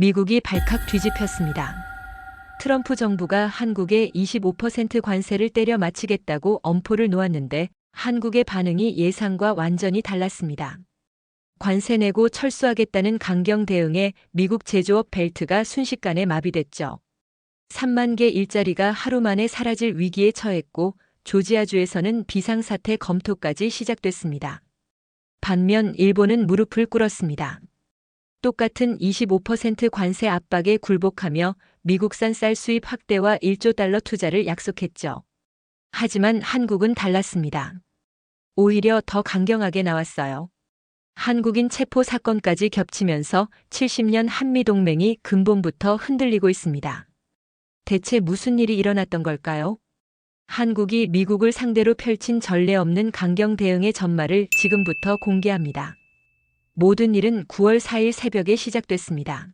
미국이 발칵 뒤집혔습니다. 트럼프 정부가 한국에 25% 관세를 때려 맞히겠다고 엄포를 놓았는데 한국의 반응이 예상과 완전히 달랐습니다. 관세 내고 철수하겠다는 강경 대응에 미국 제조업 벨트가 순식간에 마비됐죠. 3만 개 일자리가 하루 만에 사라질 위기에 처했고 조지아주에서는 비상사태 검토까지 시작됐습니다. 반면 일본은 무릎을 꿇었습니다. 똑같은 25% 관세 압박에 굴복하며 미국산 쌀 수입 확대와 1조 달러 투자를 약속했죠. 하지만 한국은 달랐습니다. 오히려 더 강경하게 나왔어요. 한국인 체포 사건까지 겹치면서 70년 한미동맹이 근본부터 흔들리고 있습니다. 대체 무슨 일이 일어났던 걸까요? 한국이 미국을 상대로 펼친 전례 없는 강경 대응의 전말을 지금부터 공개합니다. 모든 일은 9월 4일 새벽에 시작됐습니다.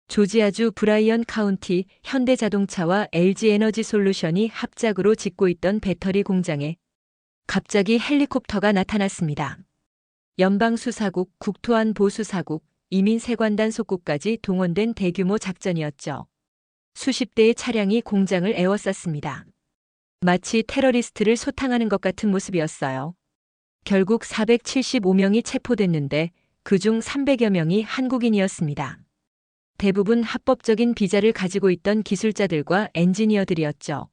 조지아주 브라이언 카운티 현대자동차와 LG에너지솔루션이 합작으로 짓고 있던 배터리 공장에 갑자기 헬리콥터가 나타났습니다. 연방수사국, 국토안보수사국, 이민세관단 속국까지 동원된 대규모 작전이었죠. 수십 대의 차량이 공장을 에워쌌습니다. 마치 테러리스트를 소탕하는 것 같은 모습이었어요. 결국 475명이 체포됐는데 그중 300여 명이 한국인이었습니다. 대부분 합법적인 비자를 가지고 있던 기술자들과 엔지니어들이었죠.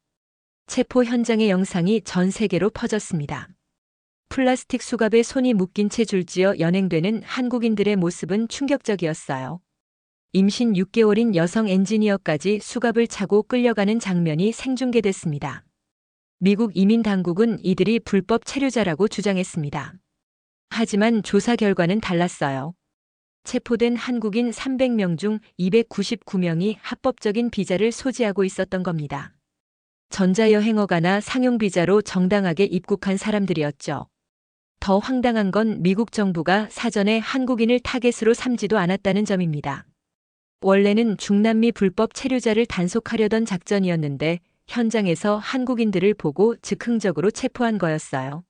체포 현장의 영상이 전 세계로 퍼졌습니다. 플라스틱 수갑에 손이 묶인 채 줄지어 연행되는 한국인들의 모습은 충격적이었어요. 임신 6개월인 여성 엔지니어까지 수갑을 차고 끌려가는 장면이 생중계됐습니다. 미국 이민당국은 이들이 불법 체류자라고 주장했습니다. 하지만 조사 결과는 달랐어요. 체포된 한국인 300명 중 299명이 합법적인 비자를 소지하고 있었던 겁니다. 전자여행허가나 상용비자로 정당하게 입국한 사람들이었죠. 더 황당한 건 미국 정부가 사전에 한국인을 타겟으로 삼지도 않았다는 점입니다. 원래는 중남미 불법 체류자를 단속하려던 작전이었는데 현장에서 한국인들을 보고 즉흥적으로 체포한 거였어요.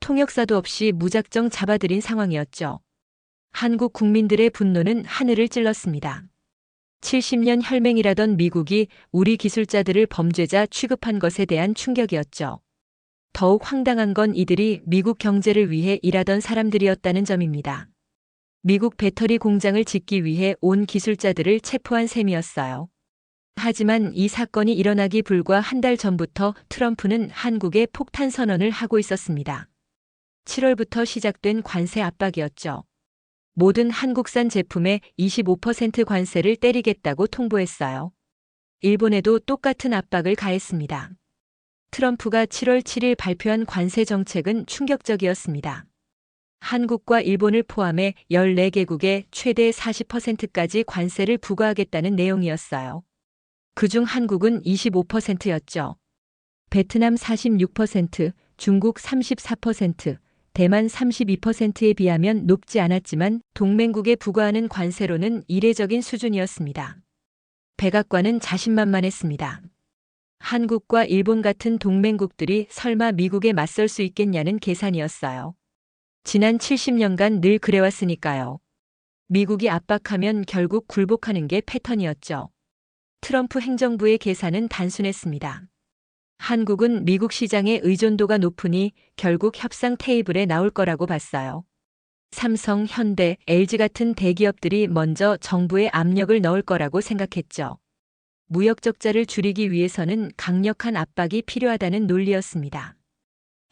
통역사도 없이 무작정 잡아들인 상황이었죠. 한국 국민들의 분노는 하늘을 찔렀습니다. 70년 혈맹이라던 미국이 우리 기술자들을 범죄자 취급한 것에 대한 충격이었죠. 더욱 황당한 건 이들이 미국 경제를 위해 일하던 사람들이었다는 점입니다. 미국 배터리 공장을 짓기 위해 온 기술자들을 체포한 셈이었어요. 하지만 이 사건이 일어나기 불과 한 달 전부터 트럼프는 한국에 폭탄 선언을 하고 있었습니다. 7월부터 시작된 관세 압박이었죠. 모든 한국산 제품에 25% 관세를 때리겠다고 통보했어요. 일본에도 똑같은 압박을 가했습니다. 트럼프가 7월 7일 발표한 관세 정책은 충격적이었습니다. 한국과 일본을 포함해 14개국에 최대 40%까지 관세를 부과하겠다는 내용이었어요. 그중 한국은 25%였죠. 베트남 46%, 중국 34%, 대만 32%에 비하면 높지 않았지만 동맹국에 부과하는 관세로는 이례적인 수준이었습니다. 백악관은 자신만만했습니다. 한국과 일본 같은 동맹국들이 설마 미국에 맞설 수 있겠냐는 계산이었어요. 지난 70년간 늘 그래왔으니까요. 미국이 압박하면 결국 굴복하는 게 패턴이었죠. 트럼프 행정부의 계산은 단순했습니다. 한국은 미국 시장의 의존도가 높으니 결국 협상 테이블에 나올 거라고 봤어요. 삼성, 현대, LG 같은 대기업들이 먼저 정부에 압력을 넣을 거라고 생각했죠. 무역 적자를 줄이기 위해서는 강력한 압박이 필요하다는 논리였습니다.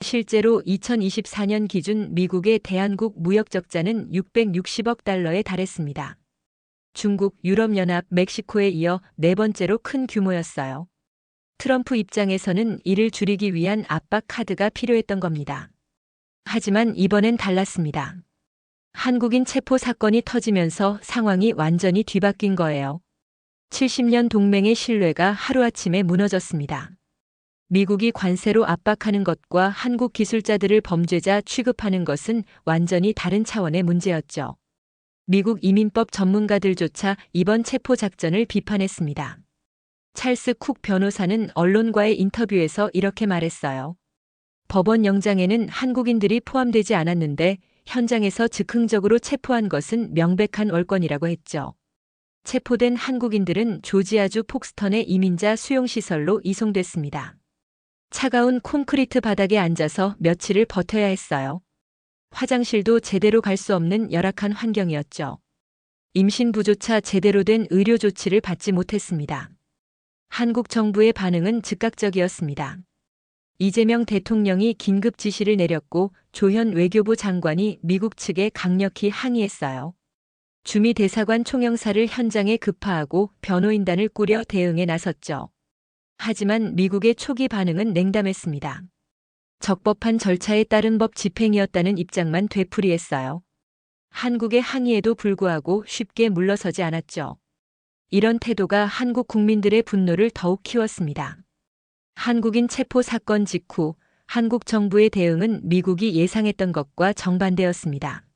실제로 2024년 기준 미국의 대한국 무역 적자는 660억 달러에 달했습니다. 중국, 유럽연합, 멕시코에 이어 네 번째로 큰 규모였어요. 트럼프 입장에서는 이를 줄이기 위한 압박 카드가 필요했던 겁니다. 하지만 이번엔 달랐습니다. 한국인 체포 사건이 터지면서 상황이 완전히 뒤바뀐 거예요. 70년 동맹의 신뢰가 하루아침에 무너졌습니다. 미국이 관세로 압박하는 것과 한국 기술자들을 범죄자 취급하는 것은 완전히 다른 차원의 문제였죠. 미국 이민법 전문가들조차 이번 체포 작전을 비판했습니다. 찰스 쿡 변호사는 언론과의 인터뷰에서 이렇게 말했어요. 법원 영장에는 한국인들이 포함되지 않았는데 현장에서 즉흥적으로 체포한 것은 명백한 월권이라고 했죠. 체포된 한국인들은 조지아주 폭스턴의 이민자 수용시설로 이송됐습니다. 차가운 콘크리트 바닥에 앉아서 며칠을 버텨야 했어요. 화장실도 제대로 갈 수 없는 열악한 환경이었죠. 임신부조차 제대로 된 의료 조치를 받지 못했습니다. 한국 정부의 반응은 즉각적이었습니다. 이재명 대통령이 긴급 지시를 내렸고 조현 외교부 장관이 미국 측에 강력히 항의했어요. 주미 대사관 총영사를 현장에 급파하고 변호인단을 꾸려 대응에 나섰죠. 하지만 미국의 초기 반응은 냉담했습니다. 적법한 절차에 따른 법 집행이었다는 입장만 되풀이했어요. 한국의 항의에도 불구하고 쉽게 물러서지 않았죠. 이런 태도가 한국 국민들의 분노를 더욱 키웠습니다. 한국인 체포 사건 직후 한국 정부의 대응은 미국이 예상했던 것과 정반대였습니다.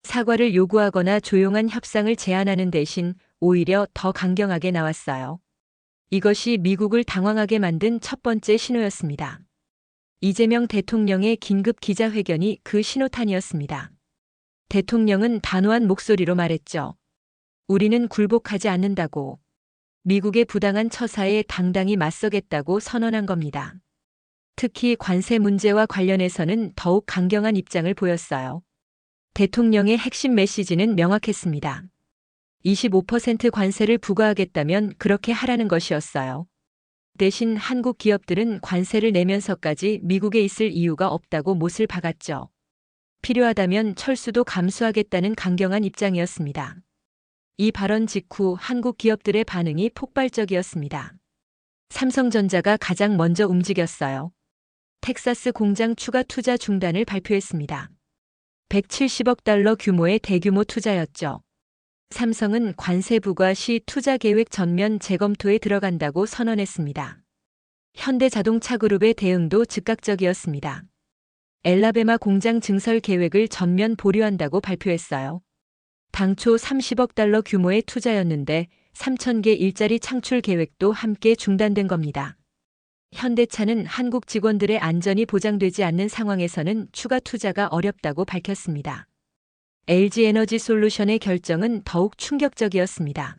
사과를 요구하거나 조용한 협상을 제안하는 대신 오히려 더 강경하게 나왔어요. 이것이 미국을 당황하게 만든 첫 번째 신호였습니다. 이재명 대통령의 긴급 기자회견이 그 신호탄이었습니다. 대통령은 단호한 목소리로 말했죠. 우리는 굴복하지 않는다고. 미국의 부당한 처사에 당당히 맞서겠다고 선언한 겁니다. 특히 관세 문제와 관련해서는 더욱 강경한 입장을 보였어요. 대통령의 핵심 메시지는 명확했습니다. 25% 관세를 부과하겠다면 그렇게 하라는 것이었어요. 대신 한국 기업들은 관세를 내면서까지 미국에 있을 이유가 없다고 못을 박았죠. 필요하다면 철수도 감수하겠다는 강경한 입장이었습니다. 이 발언 직후 한국 기업들의 반응이 폭발적이었습니다. 삼성전자가 가장 먼저 움직였어요. 텍사스 공장 추가 투자 중단을 발표했습니다. 170억 달러 규모의 대규모 투자였죠. 삼성은 관세 부과 시 투자 계획 전면 재검토에 들어간다고 선언했습니다. 현대자동차그룹의 대응도 즉각적이었습니다. 엘라베마 공장 증설 계획을 전면 보류한다고 발표했어요. 당초 30억 달러 규모의 투자였는데 3,000개 일자리 창출 계획도 함께 중단된 겁니다. 현대차는 한국 직원들의 안전이 보장되지 않는 상황에서는 추가 투자가 어렵다고 밝혔습니다. LG에너지솔루션의 결정은 더욱 충격적이었습니다.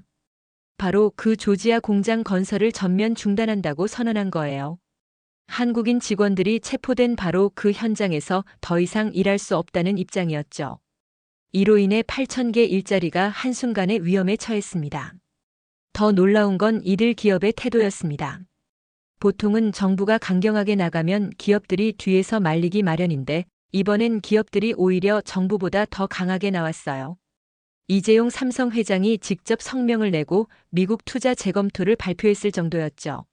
바로 그 조지아 공장 건설을 전면 중단한다고 선언한 거예요. 한국인 직원들이 체포된 바로 그 현장에서 더 이상 일할 수 없다는 입장이었죠. 이로 인해 8,000개 일자리가 한순간에 위험에 처했습니다. 더 놀라운 건 이들 기업의 태도였습니다. 보통은 정부가 강경하게 나가면 기업들이 뒤에서 말리기 마련인데 이번엔 기업들이 오히려 정부보다 더 강하게 나왔어요. 이재용 삼성 회장이 직접 성명을 내고 미국 투자 재검토를 발표했을 정도였죠.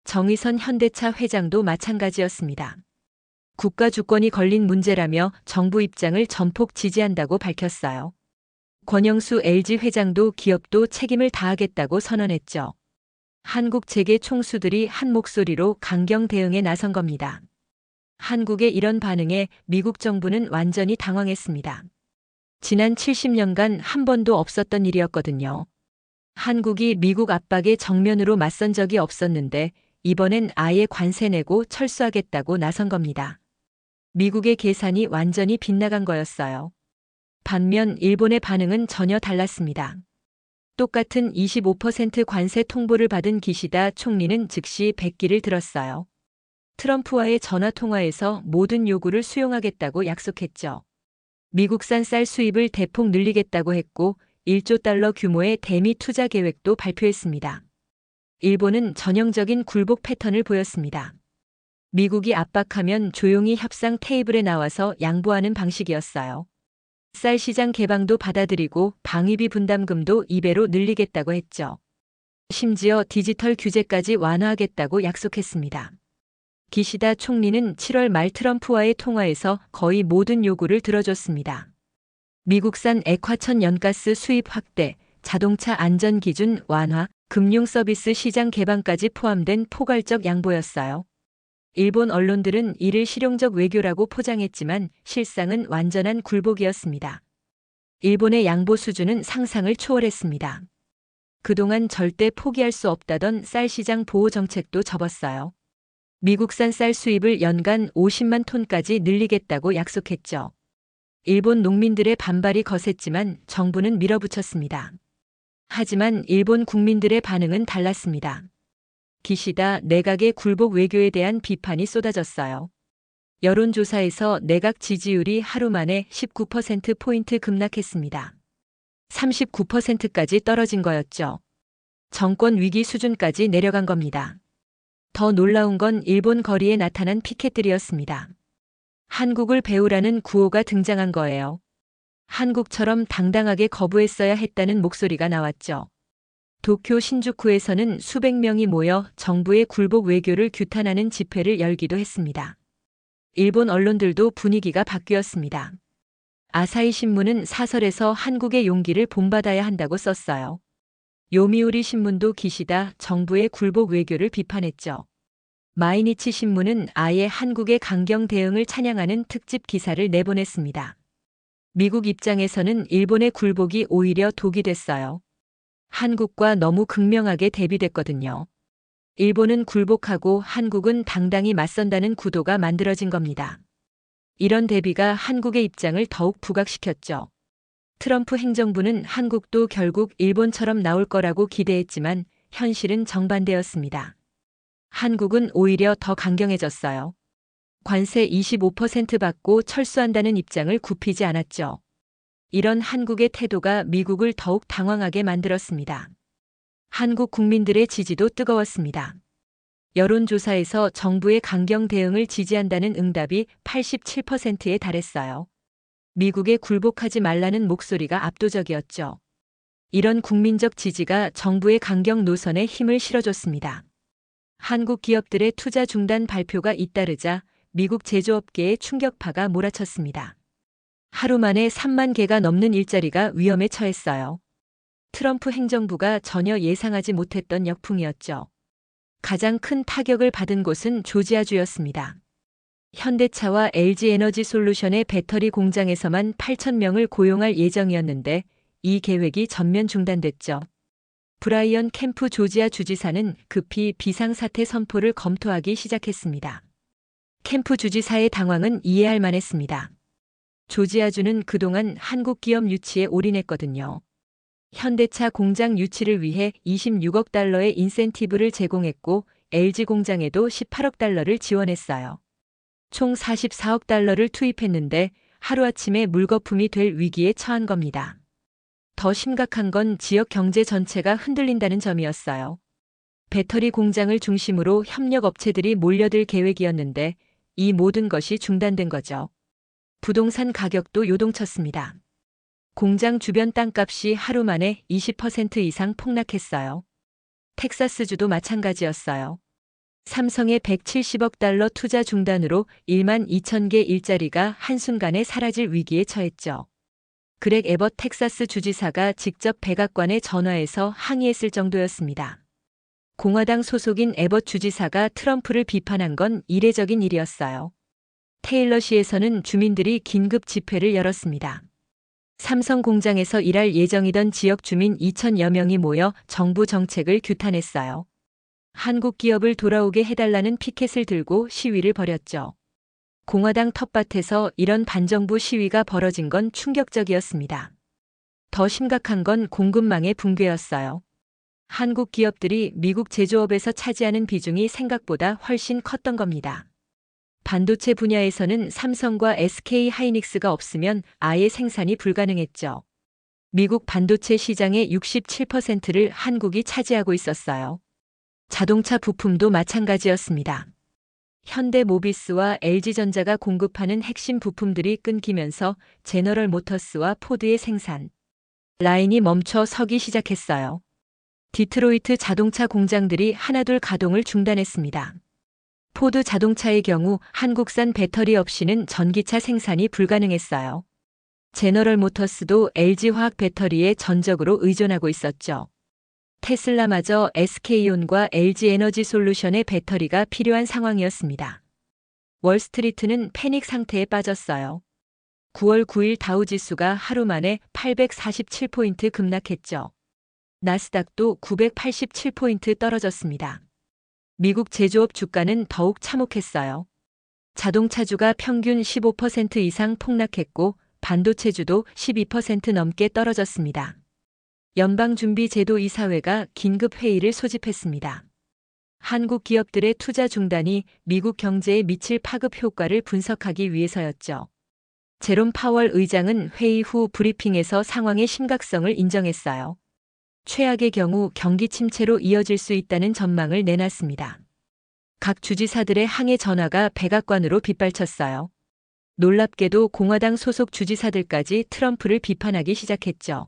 정의선 현대차 회장도 마찬가지였습니다. 국가 주권이 걸린 문제라며 정부 입장을 전폭 지지한다고 밝혔어요. 권영수 LG 회장도 기업도 책임을 다하겠다고 선언했죠. 한국 재계 총수들이 한 목소리로 강경 대응에 나선 겁니다. 한국의 이런 반응에 미국 정부는 완전히 당황했습니다. 지난 70년간 한 번도 없었던 일이었거든요. 한국이 미국 압박에 정면으로 맞선 적이 없었는데 이번엔 아예 관세 내고 철수하겠다고 나선 겁니다. 미국의 계산이 완전히 빗나간 거였어요. 반면 일본의 반응은 전혀 달랐습니다. 똑같은 25% 관세 통보를 받은 기시다 총리는 즉시 백기를 들었어요. 트럼프와의 전화 통화에서 모든 요구를 수용하겠다고 약속했죠. 미국산 쌀 수입을 대폭 늘리겠다고 했고 1조 달러 규모의 대미 투자 계획도 발표했습니다. 일본은 전형적인 굴복 패턴을 보였습니다. 미국이 압박하면 조용히 협상 테이블에 나와서 양보하는 방식이었어요. 쌀 시장 개방도 받아들이고 방위비 분담금도 2배로 늘리겠다고 했죠. 심지어 디지털 규제까지 완화하겠다고 약속했습니다. 기시다 총리는 7월 말 트럼프와의 통화에서 거의 모든 요구를 들어줬습니다. 미국산 액화천 연가스 수입 확대, 자동차 안전 기준 완화, 금융 서비스 시장 개방까지 포함된 포괄적 양보였어요. 일본 언론들은 이를 실용적 외교라고 포장했지만 실상은 완전한 굴복이었습니다. 일본의 양보 수준은 상상을 초월했습니다. 그동안 절대 포기할 수 없다던 쌀 시장 보호 정책도 접었어요. 미국산 쌀 수입을 연간 50만 톤까지 늘리겠다고 약속했죠. 일본 농민들의 반발이 거셌지만 정부는 밀어붙였습니다. 하지만 일본 국민들의 반응은 달랐습니다. 기시다 내각의 굴복 외교에 대한 비판이 쏟아졌어요. 여론조사에서 내각 지지율이 하루 만에 19%포인트 급락했습니다. 39%까지 떨어진 거였죠. 정권 위기 수준까지 내려간 겁니다. 더 놀라운 건 일본 거리에 나타난 피켓들이었습니다. 한국을 배우라는 구호가 등장한 거예요. 한국처럼 당당하게 거부했어야 했다는 목소리가 나왔죠. 도쿄 신주쿠에서는 수백 명이 모여 정부의 굴복 외교를 규탄하는 집회를 열기도 했습니다. 일본 언론들도 분위기가 바뀌었습니다. 아사히 신문은 사설에서 한국의 용기를 본받아야 한다고 썼어요. 요미우리 신문도 기시다 정부의 굴복 외교를 비판했죠. 마이니치 신문은 아예 한국의 강경 대응을 찬양하는 특집 기사를 내보냈습니다. 미국 입장에서는 일본의 굴복이 오히려 독이 됐어요. 한국과 너무 극명하게 대비됐거든요. 일본은 굴복하고 한국은 당당히 맞선다는 구도가 만들어진 겁니다. 이런 대비가 한국의 입장을 더욱 부각시켰죠. 트럼프 행정부는 한국도 결국 일본처럼 나올 거라고 기대했지만 현실은 정반대였습니다. 한국은 오히려 더 강경해졌어요. 관세 25% 받고 철수한다는 입장을 굽히지 않았죠. 이런 한국의 태도가 미국을 더욱 당황하게 만들었습니다. 한국 국민들의 지지도 뜨거웠습니다. 여론조사에서 정부의 강경 대응을 지지한다는 응답이 87%에 달했어요. 미국에 굴복하지 말라는 목소리가 압도적이었죠. 이런 국민적 지지가 정부의 강경 노선에 힘을 실어줬습니다. 한국 기업들의 투자 중단 발표가 잇따르자 미국 제조업계에 충격파가 몰아쳤습니다. 하루 만에 3만 개가 넘는 일자리가 위험에 처했어요. 트럼프 행정부가 전혀 예상하지 못했던 역풍이었죠. 가장 큰 타격을 받은 곳은 조지아주였습니다. 현대차와 LG에너지솔루션의 배터리 공장에서만 8,000명을 고용할 예정이었는데 이 계획이 전면 중단됐죠. 브라이언 캠프 조지아 주지사는 급히 비상사태 선포를 검토하기 시작했습니다. 캠프 주지사의 당황은 이해할 만했습니다. 조지아주는 그동안 한국 기업 유치에 올인했거든요. 현대차 공장 유치를 위해 26억 달러의 인센티브를 제공했고 LG 공장에도 18억 달러를 지원했어요. 총 44억 달러를 투입했는데 하루아침에 물거품이 될 위기에 처한 겁니다. 더 심각한 건 지역 경제 전체가 흔들린다는 점이었어요. 배터리 공장을 중심으로 협력 업체들이 몰려들 계획이었는데 이 모든 것이 중단된 거죠. 부동산 가격도 요동쳤습니다. 공장 주변 땅값이 하루 만에 20% 이상 폭락했어요. 텍사스주도 마찬가지였어요. 삼성의 170억 달러 투자 중단으로 1만 2천 개 일자리가 한순간에 사라질 위기에 처했죠. 그렉 에벗 텍사스 주지사가 직접 백악관에 전화해서 항의했을 정도였습니다. 공화당 소속인 에벗 주지사가 트럼프를 비판한 건 이례적인 일이었어요. 테일러시에서는 주민들이 긴급 집회를 열었습니다. 삼성 공장에서 일할 예정이던 지역 주민 2,000여 명이 모여 정부 정책을 규탄했어요. 한국 기업을 돌아오게 해달라는 피켓을 들고 시위를 벌였죠. 공화당 텃밭에서 이런 반정부 시위가 벌어진 건 충격적이었습니다. 더 심각한 건 공급망의 붕괴였어요. 한국 기업들이 미국 제조업에서 차지하는 비중이 생각보다 훨씬 컸던 겁니다. 반도체 분야에서는 삼성과 SK 하이닉스가 없으면 아예 생산이 불가능했죠. 미국 반도체 시장의 67%를 한국이 차지하고 있었어요. 자동차 부품도 마찬가지였습니다. 현대모비스와 LG전자가 공급하는 핵심 부품들이 끊기면서 제너럴 모터스와 포드의 생산 라인이 멈춰 서기 시작했어요. 디트로이트 자동차 공장들이 하나둘 가동을 중단했습니다. 포드 자동차의 경우 한국산 배터리 없이는 전기차 생산이 불가능했어요. 제너럴 모터스도 LG화학 배터리에 전적으로 의존하고 있었죠. 테슬라마저 SK온과 LG에너지솔루션의 배터리가 필요한 상황이었습니다. 월스트리트는 패닉 상태에 빠졌어요. 9월 9일 다우지수가 하루 만에 847포인트 급락했죠. 나스닥도 987포인트 떨어졌습니다. 미국 제조업 주가는 더욱 참혹했어요. 자동차주가 평균 15% 이상 폭락했고 반도체주도 12% 넘게 떨어졌습니다. 연방준비제도 이사회가 긴급 회의를 소집했습니다. 한국 기업들의 투자 중단이 미국 경제에 미칠 파급 효과를 분석하기 위해서였죠. 제롬 파월 의장은 회의 후 브리핑에서 상황의 심각성을 인정했어요. 최악의 경우 경기 침체로 이어질 수 있다는 전망을 내놨습니다. 각 주지사들의 항해 전화가 백악관으로 빗발쳤어요. 놀랍게도 공화당 소속 주지사들까지 트럼프를 비판하기 시작했죠.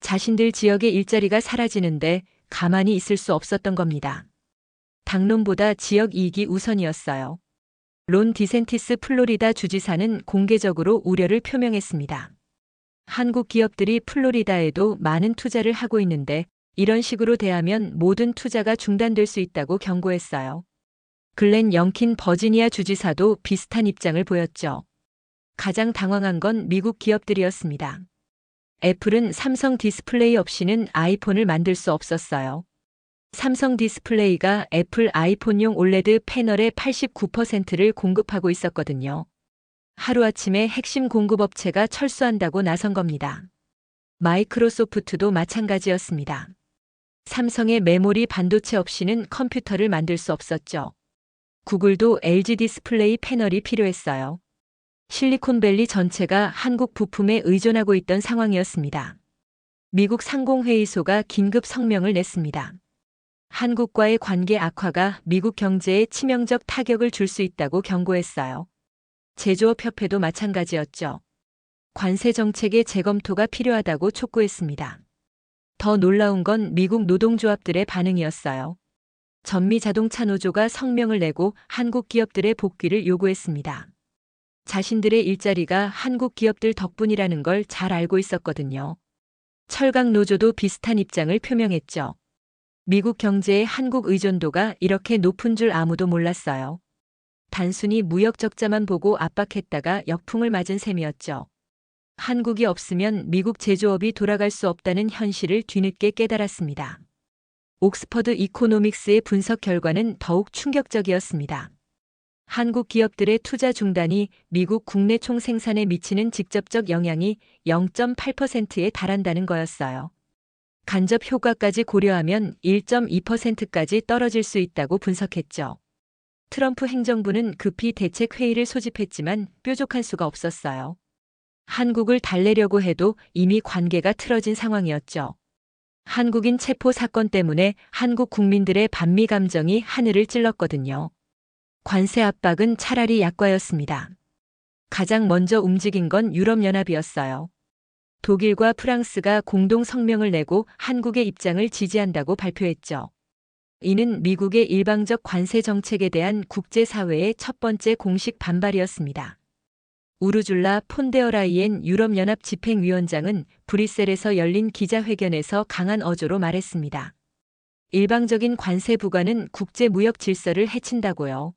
자신들 지역의 일자리가 사라지는데 가만히 있을 수 없었던 겁니다. 당론보다 지역 이익이 우선이었어요. 론 디센티스 플로리다 주지사는 공개적으로 우려를 표명했습니다. 한국 기업들이 플로리다에도 많은 투자를 하고 있는데 이런 식으로 대하면 모든 투자가 중단될 수 있다고 경고했어요. 글렌 영킨 버지니아 주지사도 비슷한 입장을 보였죠. 가장 당황한 건 미국 기업들이었습니다. 애플은 삼성 디스플레이 없이는 아이폰을 만들 수 없었어요. 삼성 디스플레이가 애플 아이폰용 올레드 패널의 89%를 공급하고 있었거든요. 하루아침에 핵심 공급업체가 철수한다고 나선 겁니다. 마이크로소프트도 마찬가지였습니다. 삼성의 메모리 반도체 없이는 컴퓨터를 만들 수 없었죠. 구글도 LG 디스플레이 패널이 필요했어요. 실리콘밸리 전체가 한국 부품에 의존하고 있던 상황이었습니다. 미국 상공회의소가 긴급 성명을 냈습니다. 한국과의 관계 악화가 미국 경제에 치명적 타격을 줄 수 있다고 경고했어요. 제조업협회도 마찬가지였죠. 관세 정책의 재검토가 필요하다고 촉구했습니다. 더 놀라운 건 미국 노동조합들의 반응이었어요. 전미자동차 노조가 성명을 내고 한국 기업들의 복귀를 요구했습니다. 자신들의 일자리가 한국 기업들 덕분이라는 걸 잘 알고 있었거든요. 철강 노조도 비슷한 입장을 표명했죠. 미국 경제의 한국 의존도가 이렇게 높은 줄 아무도 몰랐어요. 단순히 무역 적자만 보고 압박했다가 역풍을 맞은 셈이었죠. 한국이 없으면 미국 제조업이 돌아갈 수 없다는 현실을 뒤늦게 깨달았습니다. 옥스퍼드 이코노믹스의 분석 결과는 더욱 충격적이었습니다. 한국 기업들의 투자 중단이 미국 국내 총생산에 미치는 직접적 영향이 0.8%에 달한다는 거였어요. 간접 효과까지 고려하면 1.2%까지 떨어질 수 있다고 분석했죠. 트럼프 행정부는 급히 대책 회의를 소집했지만 뾰족한 수가 없었어요. 한국을 달래려고 해도 이미 관계가 틀어진 상황이었죠. 한국인 체포 사건 때문에 한국 국민들의 반미 감정이 하늘을 찔렀거든요. 관세 압박은 차라리 약과였습니다. 가장 먼저 움직인 건 유럽연합이었어요. 독일과 프랑스가 공동 성명을 내고 한국의 입장을 지지한다고 발표했죠. 이는 미국의 일방적 관세 정책에 대한 국제사회의 첫 번째 공식 반발이었습니다. 우르줄라 폰데어라이엔 유럽연합 집행위원장은 브뤼셀에서 열린 기자회견에서 강한 어조로 말했습니다. 일방적인 관세 부과는 국제무역 질서를 해친다고요.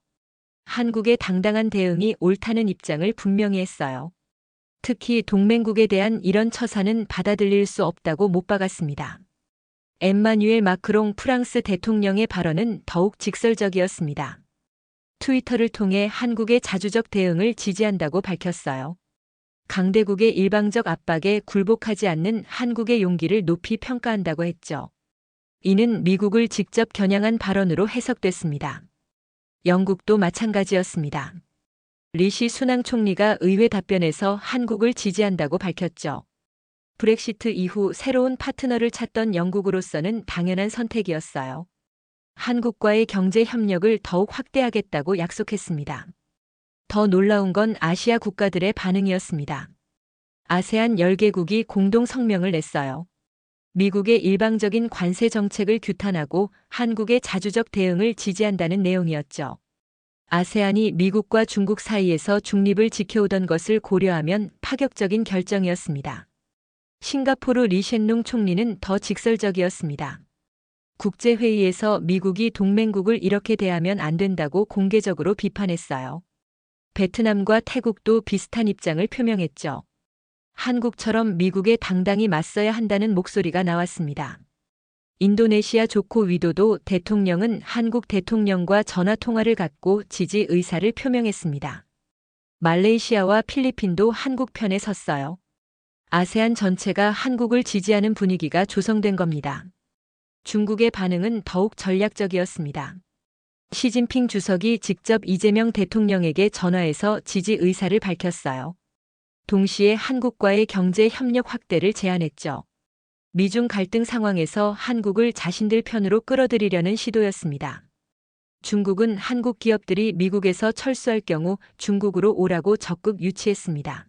한국의 당당한 대응이 옳다는 입장을 분명히 했어요. 특히 동맹국에 대한 이런 처사는 받아들일 수 없다고 못 박았습니다. 엠마뉴엘 마크롱 프랑스 대통령의 발언은 더욱 직설적이었습니다. 트위터를 통해 한국의 자주적 대응을 지지한다고 밝혔어요. 강대국의 일방적 압박에 굴복하지 않는 한국의 용기를 높이 평가한다고 했죠. 이는 미국을 직접 겨냥한 발언으로 해석됐습니다. 영국도 마찬가지였습니다. 리시 수낙 총리가 의회 답변에서 한국을 지지한다고 밝혔죠. 브렉시트 이후 새로운 파트너를 찾던 영국으로서는 당연한 선택이었어요. 한국과의 경제 협력을 더욱 확대하겠다고 약속했습니다. 더 놀라운 건 아시아 국가들의 반응이었습니다. 아세안 10개국이 공동 성명을 냈어요. 미국의 일방적인 관세 정책을 규탄하고 한국의 자주적 대응을 지지한다는 내용이었죠. 아세안이 미국과 중국 사이에서 중립을 지켜오던 것을 고려하면 파격적인 결정이었습니다. 싱가포르 리셴룽 총리는 더 직설적이었습니다. 국제회의에서 미국이 동맹국을 이렇게 대하면 안 된다고 공개적으로 비판했어요. 베트남과 태국도 비슷한 입장을 표명했죠. 한국처럼 미국에 당당히 맞서야 한다는 목소리가 나왔습니다. 인도네시아 조코 위도도 대통령은 한국 대통령과 전화통화를 갖고 지지 의사를 표명했습니다. 말레이시아와 필리핀도 한국 편에 섰어요. 아세안 전체가 한국을 지지하는 분위기가 조성된 겁니다. 중국의 반응은 더욱 전략적이었습니다. 시진핑 주석이 직접 이재명 대통령에게 전화해서 지지 의사를 밝혔어요. 동시에 한국과의 경제 협력 확대를 제안했죠. 미중 갈등 상황에서 한국을 자신들 편으로 끌어들이려는 시도였습니다. 중국은 한국 기업들이 미국에서 철수할 경우 중국으로 오라고 적극 유치했습니다.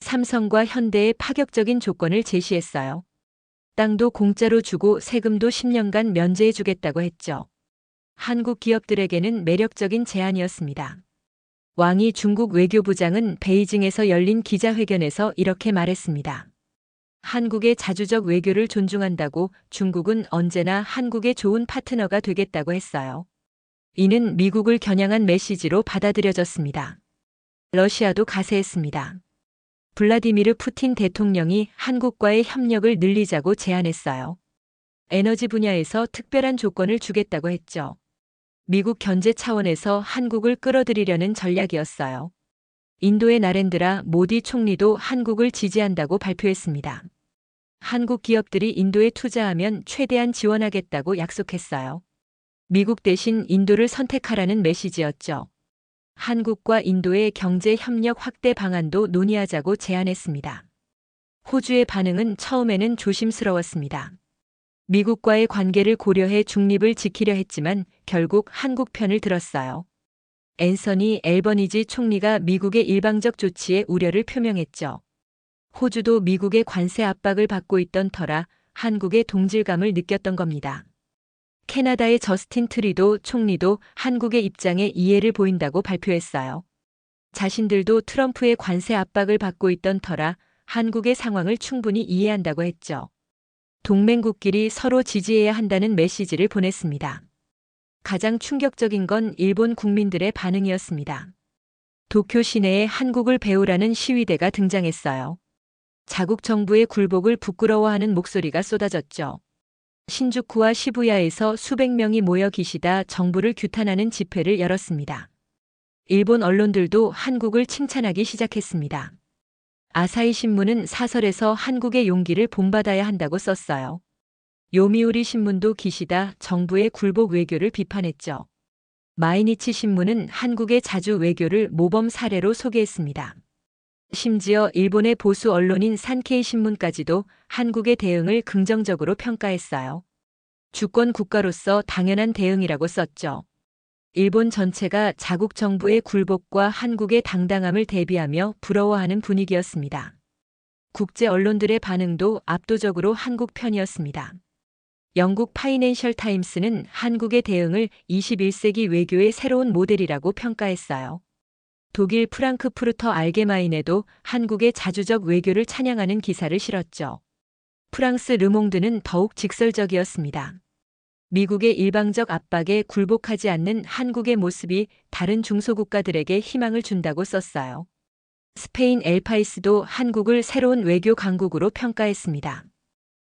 삼성과 현대에 파격적인 조건을 제시했어요. 땅도 공짜로 주고 세금도 10년간 면제해 주겠다고 했죠. 한국 기업들에게는 매력적인 제안이었습니다. 왕이 중국 외교부장은 베이징에서 열린 기자회견에서 이렇게 말했습니다. 한국의 자주적 외교를 존중한다고 중국은 언제나 한국의 좋은 파트너가 되겠다고 했어요. 이는 미국을 겨냥한 메시지로 받아들여졌습니다. 러시아도 가세했습니다. 블라디미르 푸틴 대통령이 한국과의 협력을 늘리자고 제안했어요. 에너지 분야에서 특별한 조건을 주겠다고 했죠. 미국 견제 차원에서 한국을 끌어들이려는 전략이었어요. 인도의 나렌드라 모디 총리도 한국을 지지한다고 발표했습니다. 한국 기업들이 인도에 투자하면 최대한 지원하겠다고 약속했어요. 미국 대신 인도를 선택하라는 메시지였죠. 한국과 인도의 경제 협력 확대 방안도 논의하자고 제안했습니다. 호주의 반응은 처음에는 조심스러웠습니다. 미국과의 관계를 고려해 중립을 지키려 했지만 결국 한국 편을 들었어요. 앤서니 앨버니지 총리가 미국의 일방적 조치에 우려를 표명했죠. 호주도 미국의 관세 압박을 받고 있던 터라 한국의 동질감을 느꼈던 겁니다. 캐나다의 저스틴 트리도 총리도 한국의 입장에 이해를 보인다고 발표했어요. 자신들도 트럼프의 관세 압박을 받고 있던 터라 한국의 상황을 충분히 이해한다고 했죠. 동맹국끼리 서로 지지해야 한다는 메시지를 보냈습니다. 가장 충격적인 건 일본 국민들의 반응이었습니다. 도쿄 시내에 한국을 배우라는 시위대가 등장했어요. 자국 정부의 굴복을 부끄러워하는 목소리가 쏟아졌죠. 신주쿠와 시부야에서 수백 명이 모여 기시다 정부를 규탄하는 집회를 열었습니다. 일본 언론들도 한국을 칭찬하기 시작했습니다. 아사히 신문은 사설에서 한국의 용기를 본받아야 한다고 썼어요. 요미우리 신문도 기시다 정부의 굴복 외교를 비판했죠. 마이니치 신문은 한국의 자주 외교를 모범 사례로 소개했습니다. 심지어 일본의 보수 언론인 산케이 신문까지도 한국의 대응을 긍정적으로 평가했어요. 주권 국가로서 당연한 대응이라고 썼죠. 일본 전체가 자국 정부의 굴복과 한국의 당당함을 대비하며 부러워하는 분위기였습니다. 국제 언론들의 반응도 압도적으로 한국 편이었습니다. 영국 파이낸셜 타임스는 한국의 대응을 21세기 외교의 새로운 모델이라고 평가했어요. 독일 프랑크푸르터 알게마인에도 한국의 자주적 외교를 찬양하는 기사를 실었죠. 프랑스 르몽드는 더욱 직설적이었습니다. 미국의 일방적 압박에 굴복하지 않는 한국의 모습이 다른 중소국가들에게 희망을 준다고 썼어요. 스페인 엘파이스도 한국을 새로운 외교 강국으로 평가했습니다.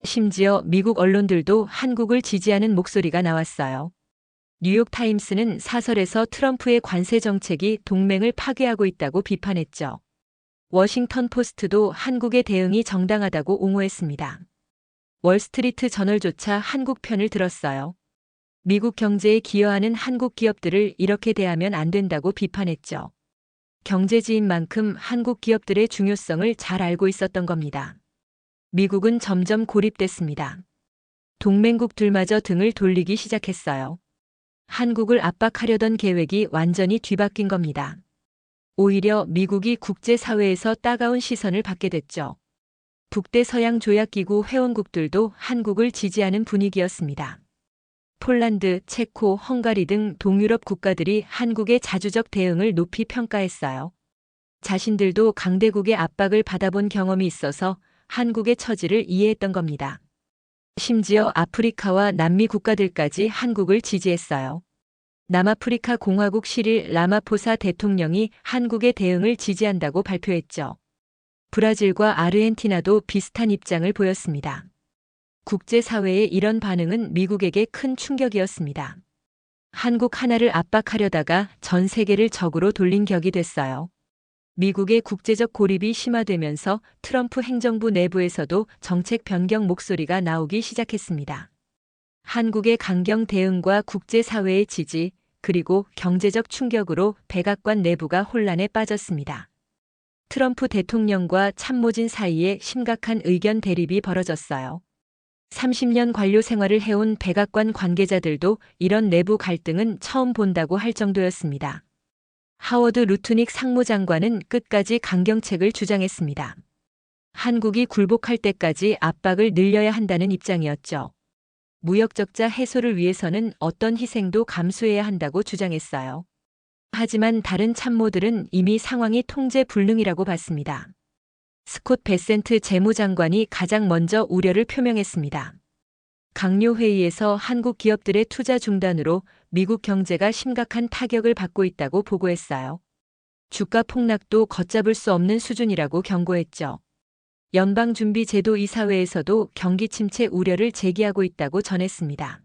심지어 미국 언론들도 한국을 지지하는 목소리가 나왔어요. 뉴욕타임스는 사설에서 트럼프의 관세 정책이 동맹을 파괴하고 있다고 비판했죠. 워싱턴 포스트도 한국의 대응이 정당하다고 옹호했습니다. 월스트리트 저널조차 한국 편을 들었어요. 미국 경제에 기여하는 한국 기업들을 이렇게 대하면 안 된다고 비판했죠. 경제지인 만큼 한국 기업들의 중요성을 잘 알고 있었던 겁니다. 미국은 점점 고립됐습니다. 동맹국들마저 등을 돌리기 시작했어요. 한국을 압박하려던 계획이 완전히 뒤바뀐 겁니다. 오히려 미국이 국제사회에서 따가운 시선을 받게 됐죠. 북대서양조약기구 회원국들도 한국을 지지하는 분위기였습니다. 폴란드, 체코, 헝가리 등 동유럽 국가들이 한국의 자주적 대응을 높이 평가했어요. 자신들도 강대국의 압박을 받아본 경험이 있어서 한국의 처지를 이해했던 겁니다. 심지어 아프리카와 남미 국가들까지 한국을 지지했어요. 남아프리카 공화국 시릴 라마포사 대통령이 한국의 대응을 지지한다고 발표했죠. 브라질과 아르헨티나도 비슷한 입장을 보였습니다. 국제사회의 이런 반응은 미국에게 큰 충격이었습니다. 한국 하나를 압박하려다가 전 세계를 적으로 돌린 격이 됐어요. 미국의 국제적 고립이 심화되면서 트럼프 행정부 내부에서도 정책 변경 목소리가 나오기 시작했습니다. 한국의 강경 대응과 국제사회의 지지, 그리고 경제적 충격으로 백악관 내부가 혼란에 빠졌습니다. 트럼프 대통령과 참모진 사이에 심각한 의견 대립이 벌어졌어요. 30년 관료 생활을 해온 백악관 관계자들도 이런 내부 갈등은 처음 본다고 할 정도였습니다. 하워드 루트닉 상무장관은 끝까지 강경책을 주장했습니다. 한국이 굴복할 때까지 압박을 늘려야 한다는 입장이었죠. 무역 적자 해소를 위해서는 어떤 희생도 감수해야 한다고 주장했어요. 하지만 다른 참모들은 이미 상황이 통제 불능이라고 봤습니다. 스콧 베센트 재무장관이 가장 먼저 우려를 표명했습니다. 강요 회의에서 한국 기업들의 투자 중단으로 미국 경제가 심각한 타격을 받고 있다고 보고했어요. 주가 폭락도 걷잡을 수 없는 수준이라고 경고했죠. 연방준비제도 이사회에서도 경기 침체 우려를 제기하고 있다고 전했습니다.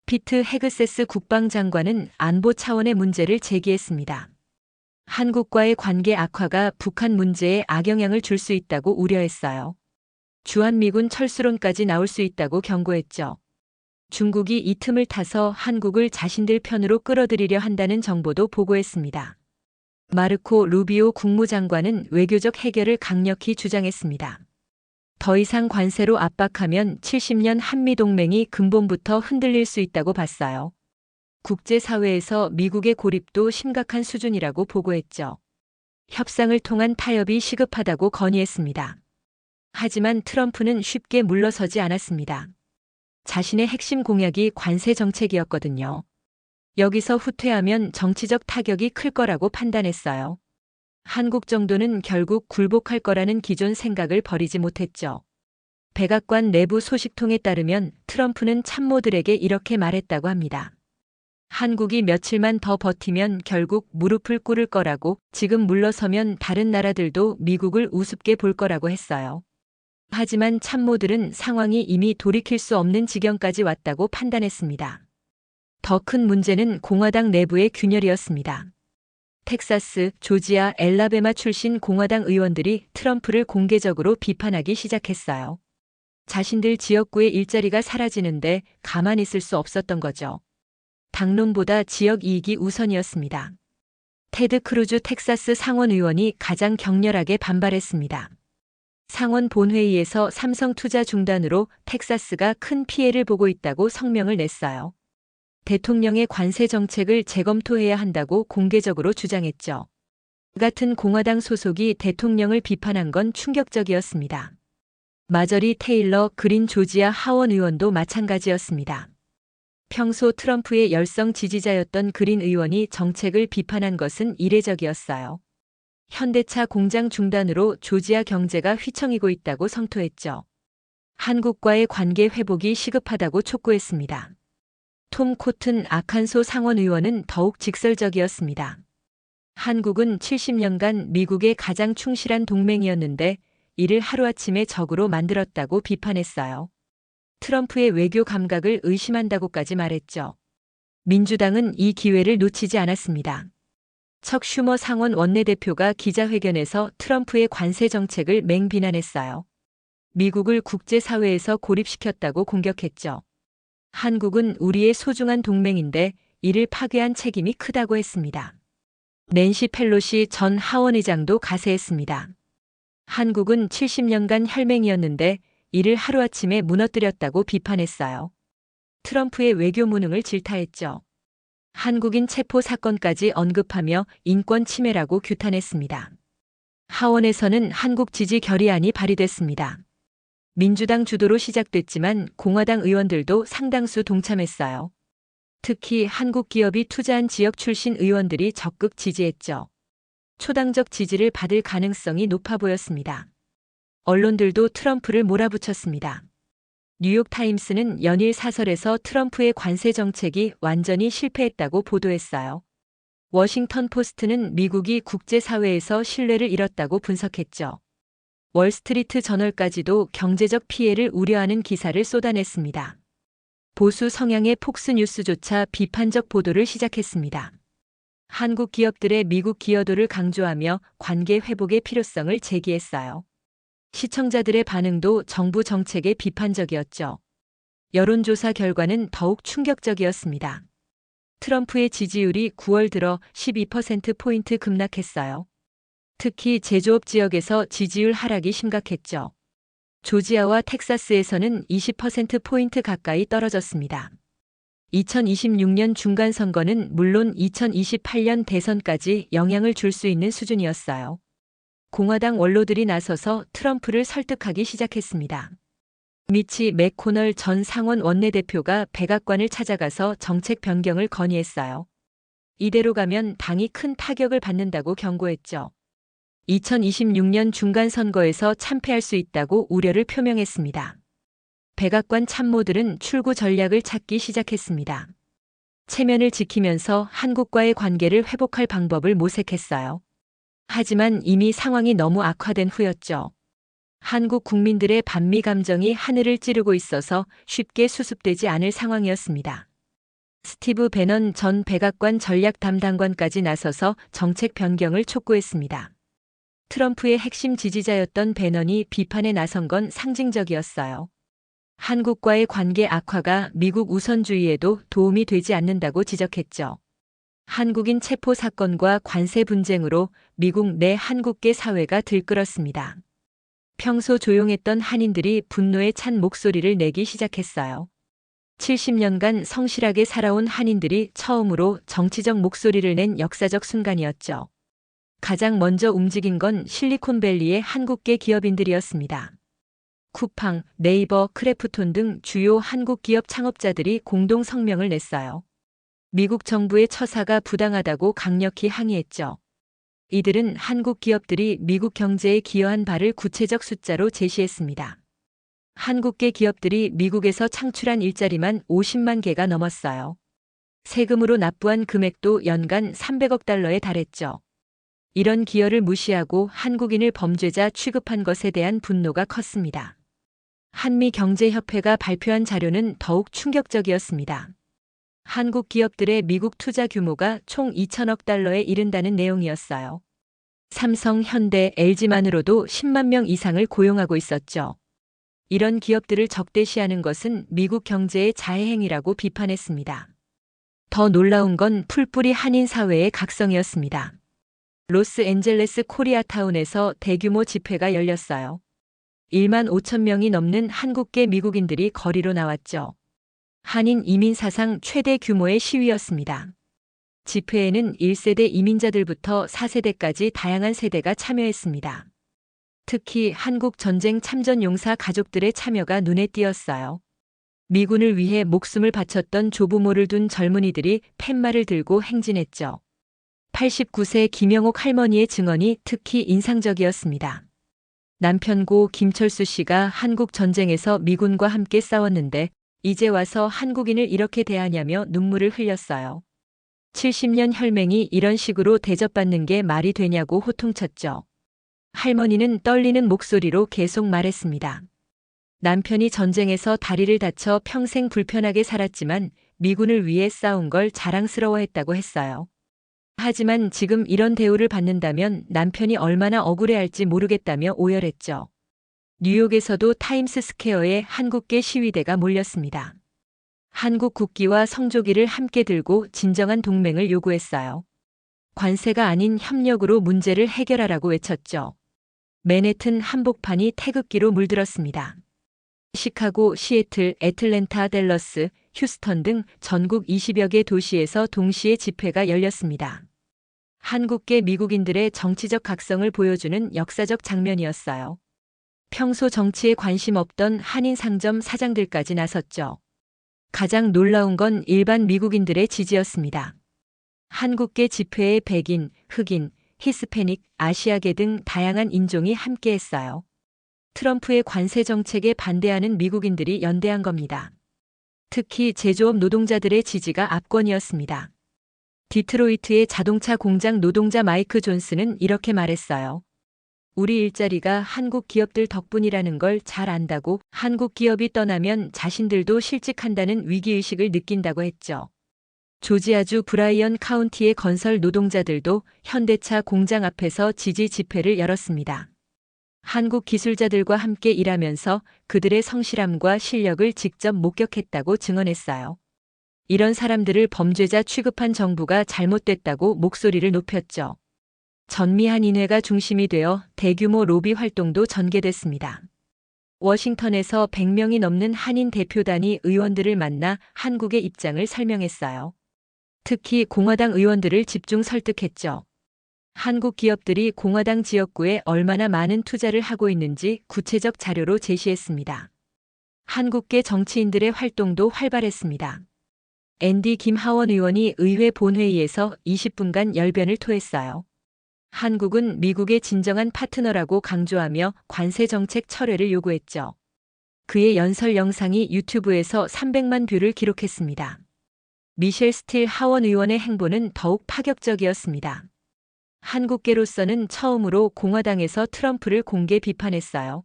피트 헤그세스 국방장관은 안보 차원의 문제를 제기했습니다. 한국과의 관계 악화가 북한 문제에 악영향을 줄 수 있다고 우려했어요. 주한미군 철수론까지 나올 수 있다고 경고했죠. 중국이 이 틈을 타서 한국을 자신들 편으로 끌어들이려 한다는 정보도 보고했습니다. 마르코 루비오 국무장관은 외교적 해결을 강력히 주장했습니다. 더 이상 관세로 압박하면 70년 한미동맹이 근본부터 흔들릴 수 있다고 봤어요. 국제사회에서 미국의 고립도 심각한 수준이라고 보고했죠. 협상을 통한 타협이 시급하다고 건의했습니다. 하지만 트럼프는 쉽게 물러서지 않았습니다. 자신의 핵심 공약이 관세 정책이었거든요. 여기서 후퇴하면 정치적 타격이 클 거라고 판단했어요. 한국 정도는 결국 굴복할 거라는 기존 생각을 버리지 못했죠. 백악관 내부 소식통에 따르면 트럼프는 참모들에게 이렇게 말했다고 합니다. 한국이 며칠만 더 버티면 결국 무릎을 꿇을 거라고, 지금 물러서면 다른 나라들도 미국을 우습게 볼 거라고 했어요. 하지만 참모들은 상황이 이미 돌이킬 수 없는 지경까지 왔다고 판단했습니다. 더 큰 문제는 공화당 내부의 균열이었습니다. 텍사스, 조지아, 엘라베마 출신 공화당 의원들이 트럼프를 공개적으로 비판하기 시작했어요. 자신들 지역구의 일자리가 사라지는데 가만히 있을 수 없었던 거죠. 당론보다 지역 이익이 우선이었습니다. 테드 크루즈 텍사스 상원 의원이 가장 격렬하게 반발했습니다. 상원 본회의에서 삼성 투자 중단으로 텍사스가 큰 피해를 보고 있다고 성명을 냈어요. 대통령의 관세 정책을 재검토해야 한다고 공개적으로 주장했죠. 같은 공화당 소속이 대통령을 비판한 건 충격적이었습니다. 마저리 테일러 그린 조지아 하원 의원도 마찬가지였습니다. 평소 트럼프의 열성 지지자였던 그린 의원이 정책을 비판한 것은 이례적이었어요. 현대차 공장 중단으로 조지아 경제가 휘청이고 있다고 성토했죠. 한국과의 관계 회복이 시급하다고 촉구했습니다. 톰 코튼 아칸소 상원 의원은 더욱 직설적이었습니다. 한국은 70년간 미국의 가장 충실한 동맹이었는데 이를 하루아침에 적으로 만들었다고 비판했어요. 트럼프의 외교 감각을 의심한다고까지 말했죠. 민주당은 이 기회를 놓치지 않았습니다. 척 슈머 상원 원내대표가 기자회견에서 트럼프의 관세 정책을 맹비난했어요. 미국을 국제사회에서 고립시켰다고 공격했죠. 한국은 우리의 소중한 동맹인데 이를 파괴한 책임이 크다고 했습니다. 낸시 펠로시 전 하원의장도 가세했습니다. 한국은 70년간 혈맹이었는데 이를 하루아침에 무너뜨렸다고 비판했어요. 트럼프의 외교 무능을 질타했죠. 한국인 체포 사건까지 언급하며 인권 침해라고 규탄했습니다. 하원에서는 한국 지지 결의안이 발의됐습니다. 민주당 주도로 시작됐지만 공화당 의원들도 상당수 동참했어요. 특히 한국 기업이 투자한 지역 출신 의원들이 적극 지지했죠. 초당적 지지를 받을 가능성이 높아 보였습니다. 언론들도 트럼프를 몰아붙였습니다. 뉴욕타임스는 연일 사설에서 트럼프의 관세 정책이 완전히 실패했다고 보도했어요. 워싱턴 포스트는 미국이 국제사회에서 신뢰를 잃었다고 분석했죠. 월스트리트 저널까지도 경제적 피해를 우려하는 기사를 쏟아냈습니다. 보수 성향의 폭스뉴스조차 비판적 보도를 시작했습니다. 한국 기업들의 미국 기여도를 강조하며 관계 회복의 필요성을 제기했어요. 시청자들의 반응도 정부 정책에 비판적이었죠. 여론조사 결과는 더욱 충격적이었습니다. 트럼프의 지지율이 9월 들어 12%포인트 급락했어요. 특히 제조업 지역에서 지지율 하락이 심각했죠. 조지아와 텍사스에서는 20%포인트 가까이 떨어졌습니다. 2026년 중간선거는 물론 2028년 대선까지 영향을 줄 수 있는 수준이었어요. 공화당 원로들이 나서서 트럼프를 설득하기 시작했습니다. 미치 맥코널 전 상원 원내대표가 백악관을 찾아가서 정책 변경을 건의했어요. 이대로 가면 당이 큰 타격을 받는다고 경고했죠. 2026년 중간선거에서 참패할 수 있다고 우려를 표명했습니다. 백악관 참모들은 출구 전략을 찾기 시작했습니다. 체면을 지키면서 한국과의 관계를 회복할 방법을 모색했어요. 하지만 이미 상황이 너무 악화된 후였죠. 한국 국민들의 반미 감정이 하늘을 찌르고 있어서 쉽게 수습되지 않을 상황이었습니다. 스티브 배넌 전 백악관 전략 담당관까지 나서서 정책 변경을 촉구했습니다. 트럼프의 핵심 지지자였던 배넌이 비판에 나선 건 상징적이었어요. 한국과의 관계 악화가 미국 우선주의에도 도움이 되지 않는다고 지적했죠. 한국인 체포 사건과 관세 분쟁으로 미국 내 한국계 사회가 들끓었습니다. 평소 조용했던 한인들이 분노에 찬 목소리를 내기 시작했어요. 70년간 성실하게 살아온 한인들이 처음으로 정치적 목소리를 낸 역사적 순간이었죠. 가장 먼저 움직인 건 실리콘밸리의 한국계 기업인들이었습니다. 쿠팡, 네이버, 크래프톤 등 주요 한국 기업 창업자들이 공동 성명을 냈어요. 미국 정부의 처사가 부당하다고 강력히 항의했죠. 이들은 한국 기업들이 미국 경제에 기여한 바를 구체적 숫자로 제시했습니다. 한국계 기업들이 미국에서 창출한 일자리만 50만 개가 넘었어요. 세금으로 납부한 금액도 연간 300억 달러에 달했죠. 이런 기여를 무시하고 한국인을 범죄자 취급한 것에 대한 분노가 컸습니다. 한미경제협회가 발표한 자료는 더욱 충격적이었습니다. 한국 기업들의 미국 투자 규모가 총 2천억 달러에 이른다는 내용이었어요. 삼성, 현대, LG만으로도 10만 명 이상을 고용하고 있었죠. 이런 기업들을 적대시하는 것은 미국 경제의 자해행위라고 비판했습니다. 더 놀라운 건 풀뿌리 한인 사회의 각성이었습니다. 로스앤젤레스 코리아타운에서 대규모 집회가 열렸어요. 1만 5천 명이 넘는 한국계 미국인들이 거리로 나왔죠. 한인 이민 사상 최대 규모의 시위였습니다. 집회에는 1세대 이민자들부터 4세대까지 다양한 세대가 참여했습니다. 특히 한국 전쟁 참전 용사 가족들의 참여가 눈에 띄었어요. 미군을 위해 목숨을 바쳤던 조부모를 둔 젊은이들이 팻말을 들고 행진했죠. 89세 김영옥 할머니의 증언이 특히 인상적이었습니다. 남편 고 김철수 씨가 한국 전쟁에서 미군과 함께 싸웠는데 이제 와서 한국인을 이렇게 대하냐며 눈물을 흘렸어요. 70년 혈맹이 이런 식으로 대접받는 게 말이 되냐고 호통쳤죠. 할머니는 떨리는 목소리로 계속 말했습니다. 남편이 전쟁에서 다리를 다쳐 평생 불편하게 살았지만 미군을 위해 싸운 걸 자랑스러워했다고 했어요. 하지만 지금 이런 대우를 받는다면 남편이 얼마나 억울해할지 모르겠다며 오열했죠. 뉴욕에서도 타임스 스퀘어에 한국계 시위대가 몰렸습니다. 한국 국기와 성조기를 함께 들고 진정한 동맹을 요구했어요. 관세가 아닌 협력으로 문제를 해결하라고 외쳤죠. 맨해튼 한복판이 태극기로 물들었습니다. 시카고, 시애틀, 애틀랜타, 댈러스, 휴스턴 등 전국 20여 개 도시에서 동시에 집회가 열렸습니다. 한국계 미국인들의 정치적 각성을 보여주는 역사적 장면이었어요. 평소 정치에 관심 없던 한인 상점 사장들까지 나섰죠. 가장 놀라운 건 일반 미국인들의 지지였습니다. 한국계 집회에 백인, 흑인, 히스패닉, 아시아계 등 다양한 인종이 함께했어요. 트럼프의 관세 정책에 반대하는 미국인들이 연대한 겁니다. 특히 제조업 노동자들의 지지가 압권이었습니다. 디트로이트의 자동차 공장 노동자 마이크 존스는 이렇게 말했어요. 우리 일자리가 한국 기업들 덕분이라는 걸 잘 안다고 한국 기업이 떠나면 자신들도 실직한다는 위기의식을 느낀다고 했죠. 조지아주 브라이언 카운티의 건설 노동자들도 현대차 공장 앞에서 지지 집회를 열었습니다. 한국 기술자들과 함께 일하면서 그들의 성실함과 실력을 직접 목격했다고 증언했어요. 이런 사람들을 범죄자 취급한 정부가 잘못됐다고 목소리를 높였죠. 전미한 인회가 중심이 되어 대규모 로비 활동도 전개됐습니다. 워싱턴에서 100명이 넘는 한인 대표단이 의원들을 만나 한국의 입장을 설명했어요. 특히 공화당 의원들을 집중 설득했죠. 한국 기업들이 공화당 지역구에 얼마나 많은 투자를 하고 있는지 구체적 자료로 제시했습니다. 한국계 정치인들의 활동도 활발했습니다. 앤디 김하원 의원이 의회 본회의에서 20분간 열변을 토했어요. 한국은 미국의 진정한 파트너라고 강조하며 관세 정책 철회를 요구했죠. 그의 연설 영상이 유튜브에서 300만 뷰를 기록했습니다. 미셸 스틸 하원 의원의 행보는 더욱 파격적이었습니다. 한국계로서는 처음으로 공화당에서 트럼프를 공개 비판했어요.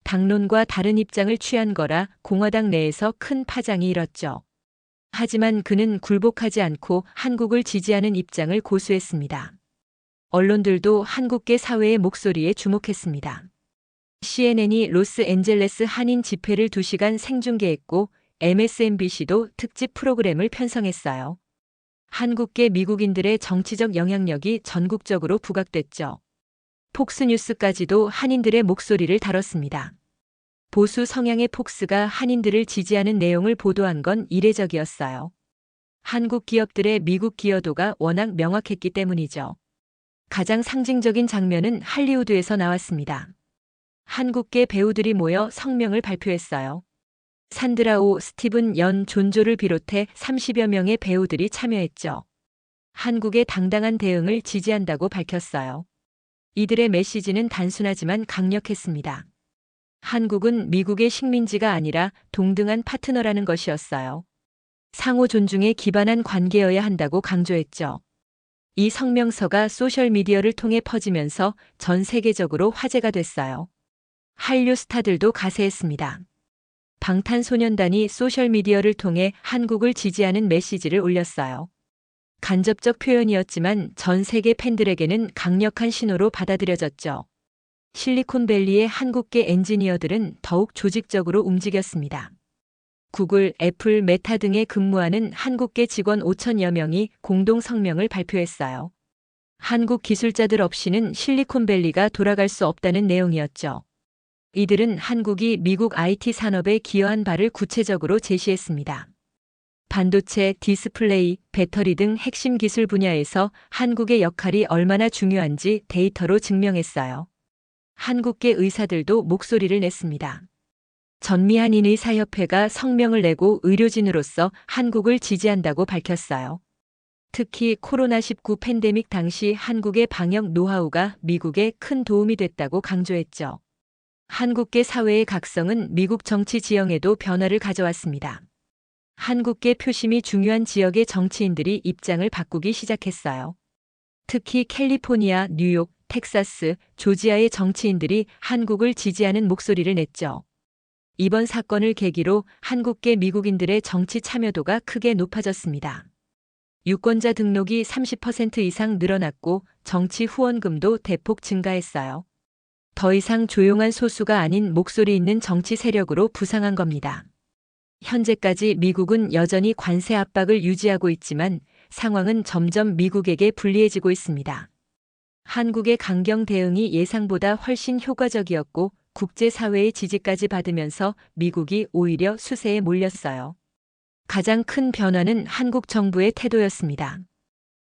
당론과 다른 입장을 취한 거라 공화당 내에서 큰 파장이 일었죠. 하지만 그는 굴복하지 않고 한국을 지지하는 입장을 고수했습니다. 언론들도 한국계 사회의 목소리에 주목했습니다. CNN이 로스앤젤레스 한인 집회를 2시간 생중계했고 MSNBC도 특집 프로그램을 편성했어요. 한국계 미국인들의 정치적 영향력이 전국적으로 부각됐죠. 폭스뉴스까지도 한인들의 목소리를 다뤘습니다. 보수 성향의 폭스가 한인들을 지지하는 내용을 보도한 건 이례적이었어요. 한국 기업들의 미국 기여도가 워낙 명확했기 때문이죠. 가장 상징적인 장면은 할리우드에서 나왔습니다. 한국계 배우들이 모여 성명을 발표했어요. 산드라오, 스티븐 연, 존조를 비롯해 30여 명의 배우들이 참여했죠. 한국의 당당한 대응을 지지한다고 밝혔어요. 이들의 메시지는 단순하지만 강력했습니다. 한국은 미국의 식민지가 아니라 동등한 파트너라는 것이었어요. 상호 존중에 기반한 관계여야 한다고 강조했죠. 이 성명서가 소셜미디어를 통해 퍼지면서 전 세계적으로 화제가 됐어요. 한류 스타들도 가세했습니다. 방탄소년단이 소셜미디어를 통해 한국을 지지하는 메시지를 올렸어요. 간접적 표현이었지만 전 세계 팬들에게는 강력한 신호로 받아들여졌죠. 실리콘밸리의 한국계 엔지니어들은 더욱 조직적으로 움직였습니다. 구글, 애플, 메타 등에 근무하는 한국계 직원 5천여 명이 공동 성명을 발표했어요. 한국 기술자들 없이는 실리콘밸리가 돌아갈 수 없다는 내용이었죠. 이들은 한국이 미국 IT 산업에 기여한 바를 구체적으로 제시했습니다. 반도체, 디스플레이, 배터리 등 핵심 기술 분야에서 한국의 역할이 얼마나 중요한지 데이터로 증명했어요. 한국계 의사들도 목소리를 냈습니다. 전미한인 의사협회가 성명을 내고 의료진으로서 한국을 지지한다고 밝혔어요. 특히 코로나19 팬데믹 당시 한국의 방역 노하우가 미국에 큰 도움이 됐다고 강조했죠. 한국계 사회의 각성은 미국 정치 지형에도 변화를 가져왔습니다. 한국계 표심이 중요한 지역의 정치인들이 입장을 바꾸기 시작했어요. 특히 캘리포니아, 뉴욕, 텍사스, 조지아의 정치인들이 한국을 지지하는 목소리를 냈죠. 이번 사건을 계기로 한국계 미국인들의 정치 참여도가 크게 높아졌습니다. 유권자 등록이 30% 이상 늘어났고 정치 후원금도 대폭 증가했어요. 더 이상 조용한 소수가 아닌 목소리 있는 정치 세력으로 부상한 겁니다. 현재까지 미국은 여전히 관세 압박을 유지하고 있지만 상황은 점점 미국에게 불리해지고 있습니다. 한국의 강경 대응이 예상보다 훨씬 효과적이었고 국제사회의 지지까지 받으면서 미국이 오히려 수세에 몰렸어요. 가장 큰 변화는 한국 정부의 태도였습니다.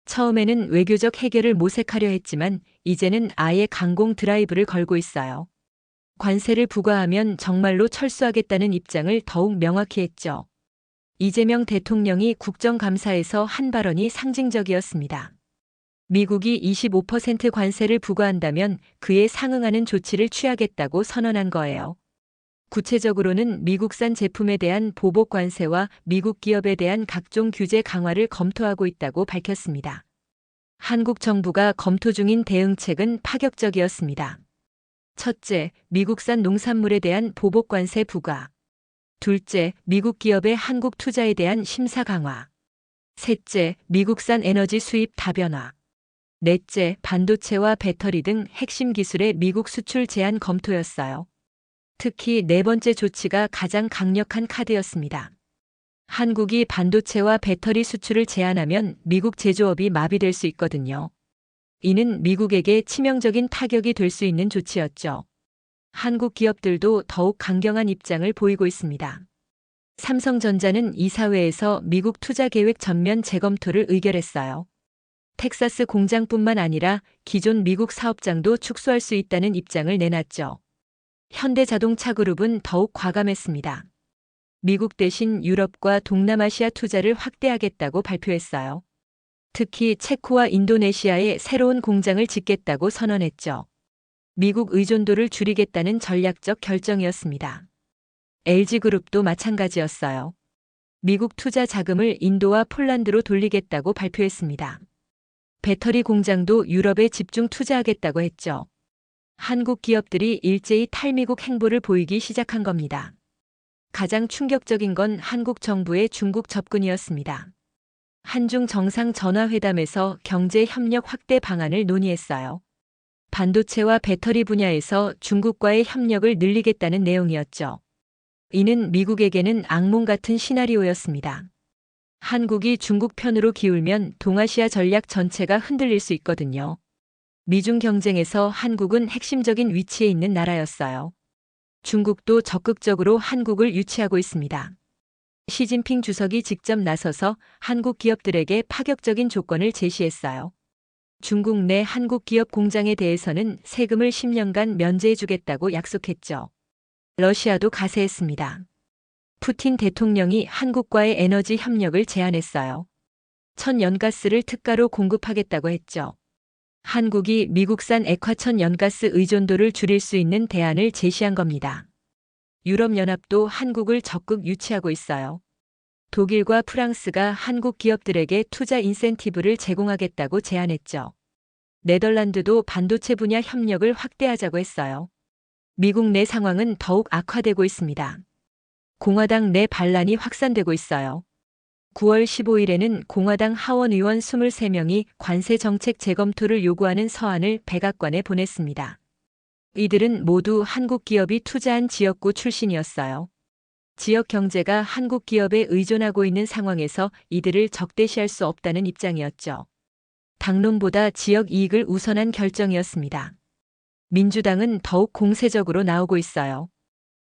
처음에는 외교적 해결을 모색하려 했지만 이제는 아예 강공 드라이브를 걸고 있어요. 관세를 부과하면 정말로 철수하겠다는 입장을 더욱 명확히 했죠. 이재명 대통령이 국정감사에서 한 발언이 상징적이었습니다. 미국이 25% 관세를 부과한다면 그에 상응하는 조치를 취하겠다고 선언한 거예요. 구체적으로는 미국산 제품에 대한 보복 관세와 미국 기업에 대한 각종 규제 강화를 검토하고 있다고 밝혔습니다. 한국 정부가 검토 중인 대응책은 파격적이었습니다. 첫째, 미국산 농산물에 대한 보복 관세 부과. 둘째, 미국 기업의 한국 투자에 대한 심사 강화. 셋째, 미국산 에너지 수입 다변화. 넷째, 반도체와 배터리 등 핵심 기술의 미국 수출 제한 검토였어요. 특히 네 번째 조치가 가장 강력한 카드였습니다. 한국이 반도체와 배터리 수출을 제한하면 미국 제조업이 마비될 수 있거든요. 이는 미국에게 치명적인 타격이 될 수 있는 조치였죠. 한국 기업들도 더욱 강경한 입장을 보이고 있습니다. 삼성전자는 이사회에서 미국 투자 계획 전면 재검토를 의결했어요. 텍사스 공장뿐만 아니라 기존 미국 사업장도 축소할 수 있다는 입장을 내놨죠. 현대자동차그룹은 더욱 과감했습니다. 미국 대신 유럽과 동남아시아 투자를 확대하겠다고 발표했어요. 특히 체코와 인도네시아에 새로운 공장을 짓겠다고 선언했죠. 미국 의존도를 줄이겠다는 전략적 결정이었습니다. LG그룹도 마찬가지였어요. 미국 투자 자금을 인도와 폴란드로 돌리겠다고 발표했습니다. 배터리 공장도 유럽에 집중 투자하겠다고 했죠. 한국 기업들이 일제히 탈미국 행보를 보이기 시작한 겁니다. 가장 충격적인 건 한국 정부의 중국 접근이었습니다. 한중 정상전화회담에서 경제 협력 확대 방안을 논의했어요. 반도체와 배터리 분야에서 중국과의 협력을 늘리겠다는 내용이었죠. 이는 미국에게는 악몽 같은 시나리오였습니다. 한국이 중국 편으로 기울면 동아시아 전략 전체가 흔들릴 수 있거든요. 미중 경쟁에서 한국은 핵심적인 위치에 있는 나라였어요. 중국도 적극적으로 한국을 유치하고 있습니다. 시진핑 주석이 직접 나서서 한국 기업들에게 파격적인 조건을 제시했어요. 중국 내 한국 기업 공장에 대해서는 세금을 10년간 면제해주겠다고 약속했죠. 러시아도 가세했습니다. 푸틴 대통령이 한국과의 에너지 협력을 제안했어요. 천연가스를 특가로 공급하겠다고 했죠. 한국이 미국산 액화천 연가스 의존도를 줄일 수 있는 대안을 제시한 겁니다. 유럽연합도 한국을 적극 유치하고 있어요. 독일과 프랑스가 한국 기업들에게 투자 인센티브를 제공하겠다고 제안했죠. 네덜란드도 반도체 분야 협력을 확대하자고 했어요. 미국 내 상황은 더욱 악화되고 있습니다. 공화당 내 반란이 확산되고 있어요. 9월 15일에는 공화당 하원 의원 23명이 관세 정책 재검토를 요구하는 서한을 백악관에 보냈습니다. 이들은 모두 한국 기업이 투자한 지역구 출신이었어요. 지역 경제가 한국 기업에 의존하고 있는 상황에서 이들을 적대시할 수 없다는 입장이었죠. 당론보다 지역 이익을 우선한 결정이었습니다. 민주당은 더욱 공세적으로 나오고 있어요.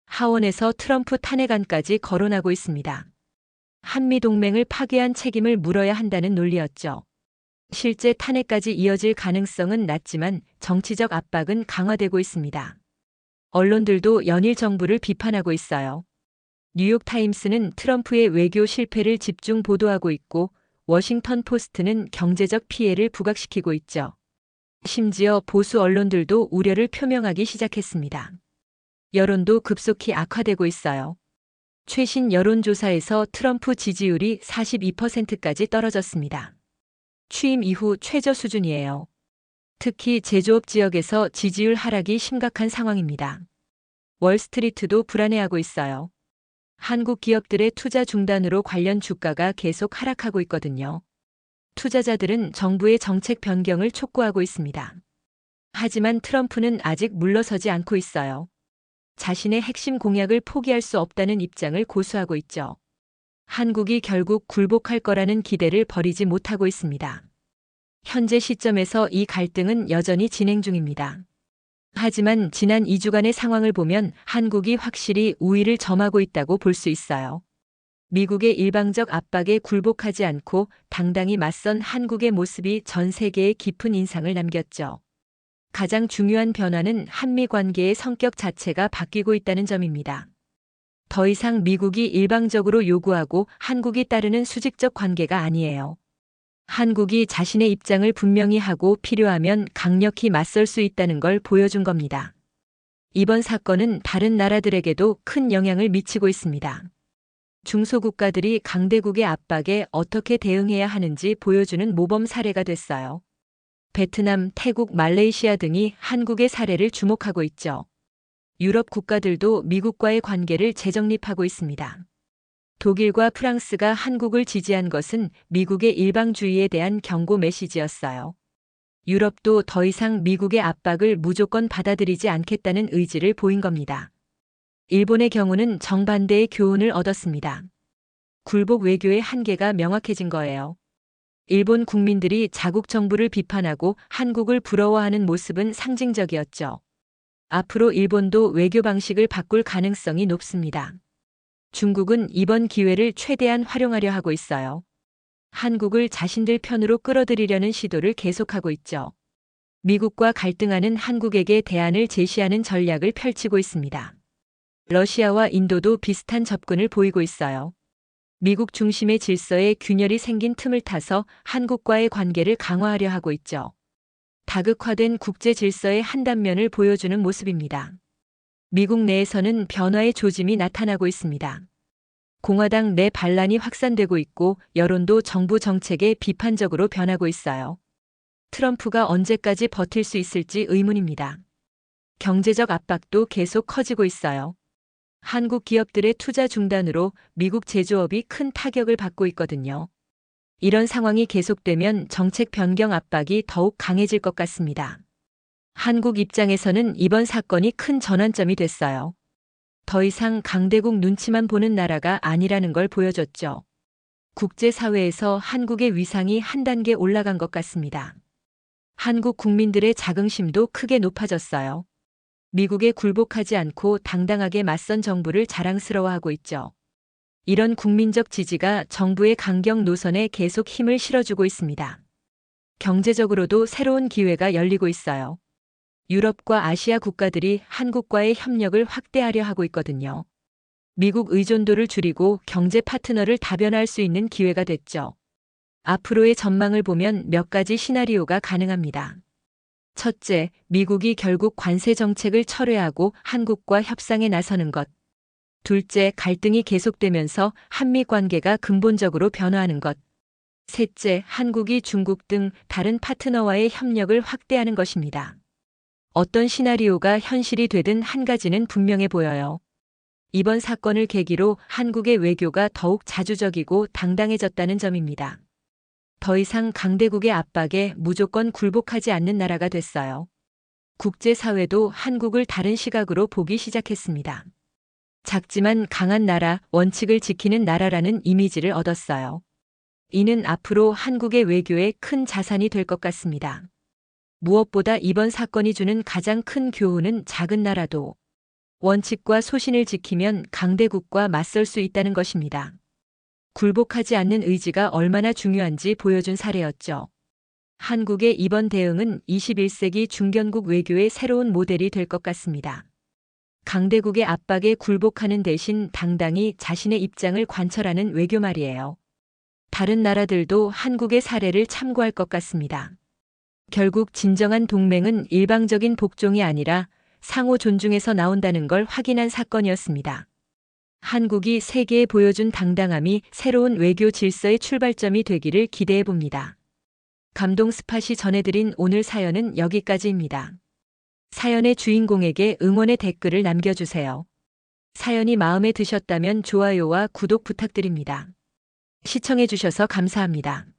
하원에서 트럼프 탄핵안까지 거론하고 있습니다. 한미동맹을 파괴한 책임을 물어야 한다는 논리였죠. 실제 탄핵까지 이어질 가능성은 낮지만 정치적 압박은 강화되고 있습니다. 언론들도 연일 정부를 비판하고 있어요. 뉴욕타임스는 트럼프의 외교 실패를 집중 보도하고 있고 워싱턴 포스트는 경제적 피해를 부각시키고 있죠. 심지어 보수 언론들도 우려를 표명하기 시작했습니다. 여론도 급속히 악화되고 있어요. 최신 여론조사에서 트럼프 지지율이 42%까지 떨어졌습니다. 취임 이후 최저 수준이에요. 특히 제조업 지역에서 지지율 하락이 심각한 상황입니다. 월스트리트도 불안해하고 있어요. 한국 기업들의 투자 중단으로 관련 주가가 계속 하락하고 있거든요. 투자자들은 정부의 정책 변경을 촉구하고 있습니다. 하지만 트럼프는 아직 물러서지 않고 있어요. 자신의 핵심 공약을 포기할 수 없다는 입장을 고수하고 있죠. 한국이 결국 굴복할 거라는 기대를 버리지 못하고 있습니다. 현재 시점에서 이 갈등은 여전히 진행 중입니다. 하지만 지난 2주간의 상황을 보면 한국이 확실히 우위를 점하고 있다고 볼 수 있어요. 미국의 일방적 압박에 굴복하지 않고 당당히 맞선 한국의 모습이 전 세계에 깊은 인상을 남겼죠. 가장 중요한 변화는 한미 관계의 성격 자체가 바뀌고 있다는 점입니다. 더 이상 미국이 일방적으로 요구하고 한국이 따르는 수직적 관계가 아니에요. 한국이 자신의 입장을 분명히 하고 필요하면 강력히 맞설 수 있다는 걸 보여준 겁니다. 이번 사건은 다른 나라들에게도 큰 영향을 미치고 있습니다. 중소국가들이 강대국의 압박에 어떻게 대응해야 하는지 보여주는 모범 사례가 됐어요. 베트남, 태국, 말레이시아 등이 한국의 사례를 주목하고 있죠. 유럽 국가들도 미국과의 관계를 재정립하고 있습니다. 독일과 프랑스가 한국을 지지한 것은 미국의 일방주의에 대한 경고 메시지였어요. 유럽도 더 이상 미국의 압박을 무조건 받아들이지 않겠다는 의지를 보인 겁니다. 일본의 경우는 정반대의 교훈을 얻었습니다. 굴복 외교의 한계가 명확해진 거예요. 일본 국민들이 자국 정부를 비판하고 한국을 부러워하는 모습은 상징적이었죠. 앞으로 일본도 외교 방식을 바꿀 가능성이 높습니다. 중국은 이번 기회를 최대한 활용하려 하고 있어요. 한국을 자신들 편으로 끌어들이려는 시도를 계속하고 있죠. 미국과 갈등하는 한국에게 대안을 제시하는 전략을 펼치고 있습니다. 러시아와 인도도 비슷한 접근을 보이고 있어요. 미국 중심의 질서에 균열이 생긴 틈을 타서 한국과의 관계를 강화하려 하고 있죠. 다극화된 국제 질서의 한 단면을 보여주는 모습입니다. 미국 내에서는 변화의 조짐이 나타나고 있습니다. 공화당 내 반란이 확산되고 있고 여론도 정부 정책에 비판적으로 변하고 있어요. 트럼프가 언제까지 버틸 수 있을지 의문입니다. 경제적 압박도 계속 커지고 있어요. 한국 기업들의 투자 중단으로 미국 제조업이 큰 타격을 받고 있거든요. 이런 상황이 계속되면 정책 변경 압박이 더욱 강해질 것 같습니다. 한국 입장에서는 이번 사건이 큰 전환점이 됐어요. 더 이상 강대국 눈치만 보는 나라가 아니라는 걸 보여줬죠. 국제사회에서 한국의 위상이 한 단계 올라간 것 같습니다. 한국 국민들의 자긍심도 크게 높아졌어요. 미국에 굴복하지 않고 당당하게 맞선 정부를 자랑스러워하고 있죠. 이런 국민적 지지가 정부의 강경 노선에 계속 힘을 실어주고 있습니다. 경제적으로도 새로운 기회가 열리고 있어요. 유럽과 아시아 국가들이 한국과의 협력을 확대하려 하고 있거든요. 미국 의존도를 줄이고 경제 파트너를 다변화할 수 있는 기회가 됐죠. 앞으로의 전망을 보면 몇 가지 시나리오가 가능합니다. 첫째, 미국이 결국 관세 정책을 철회하고 한국과 협상에 나서는 것. 둘째, 갈등이 계속되면서 한미 관계가 근본적으로 변화하는 것. 셋째, 한국이 중국 등 다른 파트너와의 협력을 확대하는 것입니다. 어떤 시나리오가 현실이 되든 한 가지는 분명해 보여요. 이번 사건을 계기로 한국의 외교가 더욱 자주적이고 당당해졌다는 점입니다. 더 이상 강대국의 압박에 무조건 굴복하지 않는 나라가 됐어요. 국제사회도 한국을 다른 시각으로 보기 시작했습니다. 작지만 강한 나라, 원칙을 지키는 나라라는 이미지를 얻었어요. 이는 앞으로 한국의 외교에 큰 자산이 될 것 같습니다. 무엇보다 이번 사건이 주는 가장 큰 교훈은 작은 나라도 원칙과 소신을 지키면 강대국과 맞설 수 있다는 것입니다. 굴복하지 않는 의지가 얼마나 중요한지 보여준 사례였죠. 한국의 이번 대응은 21세기 중견국 외교의 새로운 모델이 될 것 같습니다. 강대국의 압박에 굴복하는 대신 당당히 자신의 입장을 관철하는 외교 말이에요. 다른 나라들도 한국의 사례를 참고할 것 같습니다. 결국 진정한 동맹은 일방적인 복종이 아니라 상호 존중에서 나온다는 걸 확인한 사건이었습니다. 한국이 세계에 보여준 당당함이 새로운 외교 질서의 출발점이 되기를 기대해 봅니다. 감동 스팟이 전해드린 오늘 사연은 여기까지입니다. 사연의 주인공에게 응원의 댓글을 남겨주세요. 사연이 마음에 드셨다면 좋아요와 구독 부탁드립니다. 시청해주셔서 감사합니다.